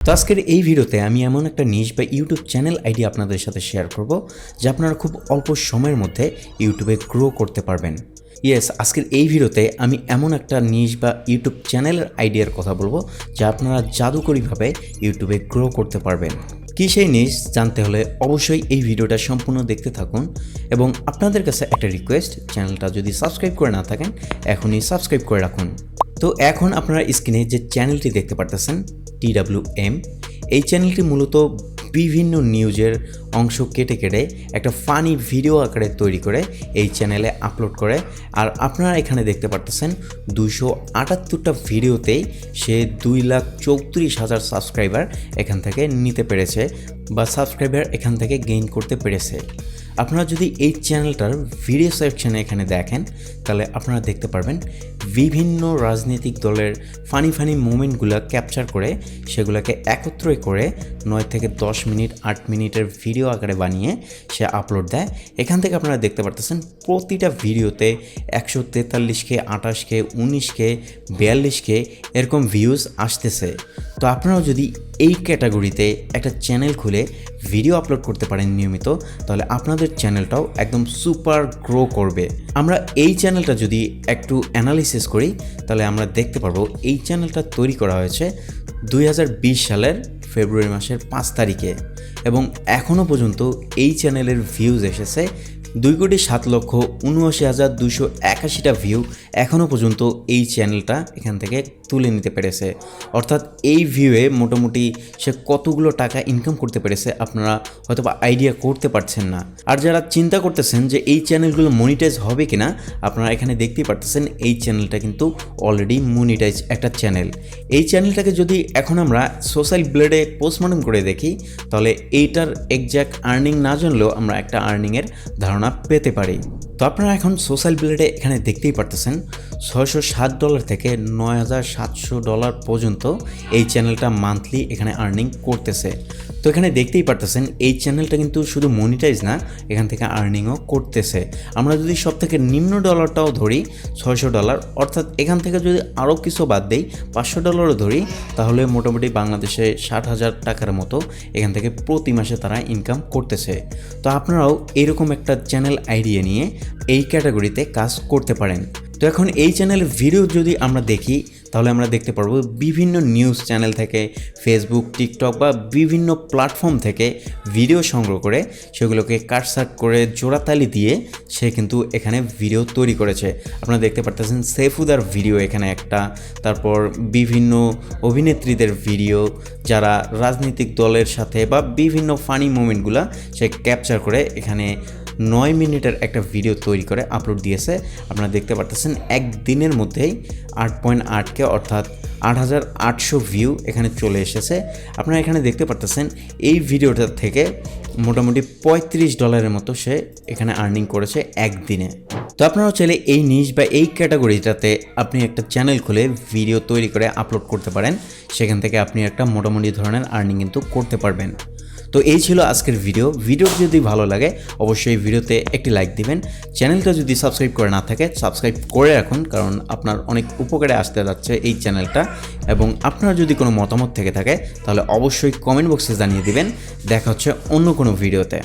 তো আজকের এই ভিডিওতে আমি এমন একটা নিশ বা ইউটিউব চ্যানেল আইডি আপনাদের সাথে শেয়ার করব যা আপনারা খুব অল্প সময়ের মধ্যে ইউটিউবে গ্রো করতে পারবেন। আজকের এই ভিডিওতে আমি এমন একটা নিশ বা ইউটিউব চ্যানেলের আইডিয়ার কথা বলবো যা আপনারা জাদুকরীভাবে ইউটিউবে গ্রো করতে পারবেন। কি সেই নিশ জানতে হলে অবশ্যই এই ভিডিওটা সম্পূর্ণ দেখতে থাকুন এবং আপনাদের কাছে একটা রিকোয়েস্ট, চ্যানেলটা যদি সাবস্ক্রাইব করে না থাকেন এখনই সাবস্ক্রাইব করে রাখুন। তো এখন আপনারা স্ক্রিনে যে চ্যানেলটি দেখতে পারতেছেন TWM, এই চ্যানেলটি মূলত বিভিন্ন নিউজের অংশ কেটে কেটে একটা ফানি ভিডিও আকারে তৈরি করে এই চ্যানেলে আপলোড করে। আর আপনারা এখানে দেখতে পারতেছেন 278টা ভিডিওতেই সে 2,34,000 সাবস্ক্রাইবার এখান থেকে নিতে পেরেছে বা সাবস্ক্রাইবার এখান থেকে গেইন করতে পেরেছে। আপনারা যদি এই চ্যানেলটার ভিডিও সেকশনে এখানে দেখেন তাহলে আপনারা দেখতে পারবেন বিভিন্ন রাজনৈতিক দলের ফানি মোমেন্টগুলো ক্যাপচার করে সেগুলোকে একত্রে করে 9 থেকে 10 মিনিট 8 মিনিটের ভিডিও আকারে বানিয়ে সে আপলোড দেয়। এখান থেকে আপনারা দেখতে পারতেছেন প্রতিটা ভিডিওতে 143K, 28K, 19K, 42K এরকম ভিউজ আসতেছে। তো আপনারাও যদি এই ক্যাটাগরিতে একটা চ্যানেল খুলে ভিডিও আপলোড করতে পারেন নিয়মিত, তাহলে আপনাদের চ্যানেলটাও একদম সুপার গ্রো করবে। আমরা এই চ্যানেলটা যদি একটু অ্যানালিসিস করি তাহলে আমরা দেখতে পারবো এই চ্যানেলটা তৈরি করা হয়েছে 2020 সালের ফেব্রুয়ারি মাসের 5 তারিখে এবং এখনও পর্যন্ত এই চ্যানেলের ভিউজ এসেছে 2,07,79,281টা ভিউ এখনও পর্যন্ত এই চ্যানেলটা এখান থেকে তুলে নিতে পেরেছে। অর্থাৎ এই ভিউয়ে মোটামুটি সে কতগুলো টাকা ইনকাম করতে পেরেছে আপনারা হয়তো বা আইডিয়া করতে পারছেন না। আর যারা চিন্তা করতেছেন যে এই চ্যানেলগুলো মনিটাইজ হবে কিনা, আপনারা এখানে দেখতেই পারতেছেন এই চ্যানেলটা কিন্তু অলরেডি মনিটাইজ একটা চ্যানেল। এই চ্যানেলটাকে যদি এখন আমরা সোশ্যাল ব্লেডে পোস্টমর্টম করে দেখি তাহলে এইটার এক্স্যাক্ট আর্নিং না জানলেও আমরা একটা আর্নিংয়ের ধারণা পেতে পারি। তো আপনারা এখন সোশ্যাল ব্লেডে এখানে দেখতেই পারতেছেন $607 থেকে $9,700 পর্যন্ত এই চ্যানেলটা মান্থলি এখানে আর্নিং করতেছে। তো এখানে দেখতেই পারতেছেন এই চ্যানেলটা কিন্তু শুধু মনিটাইজ না, এখান থেকে আর্নিংও করতেছে। আমরা যদি সব থেকে নিম্ন ডলারটাও ধরি $600, অর্থাৎ এখান থেকে যদি আরও কিছু বাদ দেই $500 ধরি, তাহলে মোটামুটি বাংলাদেশে 60,000 টাকার মতো এখান থেকে প্রতি মাসে তারা ইনকাম করতেছে। তো আপনারাও এরকম একটা চ্যানেল আইডিয়া নিয়ে এই ক্যাটাগরিতে কাজ করতে পারেন। তো এখন এই চ্যানেলের ভিডিও যদি আমরা দেখি তাহলে আমরা দেখতে পারবো বিভিন্ন নিউজ চ্যানেল থেকে, ফেসবুক, টিকটক বা বিভিন্ন প্ল্যাটফর্ম থেকে ভিডিও সংগ্রহ করে সেগুলোকে কাটসাট করে জোড়াতালি দিয়ে সে কিন্তু এখানে ভিডিও তৈরি করেছে। আপনারা দেখতে পারতেছেন সেফুদার ভিডিও এখানে একটা, তারপর বিভিন্ন অভিনেত্রীদের ভিডিও যারা রাজনৈতিক দলের সাথে বা বিভিন্ন ফানি মোমেন্টগুলো সে ক্যাপচার করে এখানে 9 মিনিটের একটা ভিডিও তৈরি করে আপলোড দিয়েছে। আপনারা দেখতে পারতেছেন একদিনের মধ্যেই 8.8K অর্থাৎ 8,800 ভিউ এখানে চলে এসেছে। আপনারা এখানে দেখতে পারতেছেন এই ভিডিওটা থেকে মোটামুটি $35 মতো সে এখানে আর্নিং করেছে একদিনে। তো আপনারাও চাইলে এই নিশ বা এই ক্যাটাগরিটাতে আপনি একটা চ্যানেল খুলে ভিডিও তৈরি করে আপলোড করতে পারেন, সেখান থেকে আপনি একটা মোটামুটি ধরনের আর্নিং কিন্তু করতে পারবেন। তো এই ছিল আজকের ভিডিও যদি ভালো লাগে অবশ্যই ভিডিওতে একটি লাইক দিবেন। চ্যানেলটা যদি সাবস্ক্রাইব করে না থাকে সাবস্ক্রাইব করে রাখুন, কারণ আপনার অনেক উপকারে আসতে যাচ্ছে এই চ্যানেলটা। এবং আপনার যদি কোনো মতামত থেকে থাকে তাহলে অবশ্যই কমেন্ট বক্সে জানিয়ে দিবেন। দেখা হচ্ছে অন্য কোনো ভিডিওতে।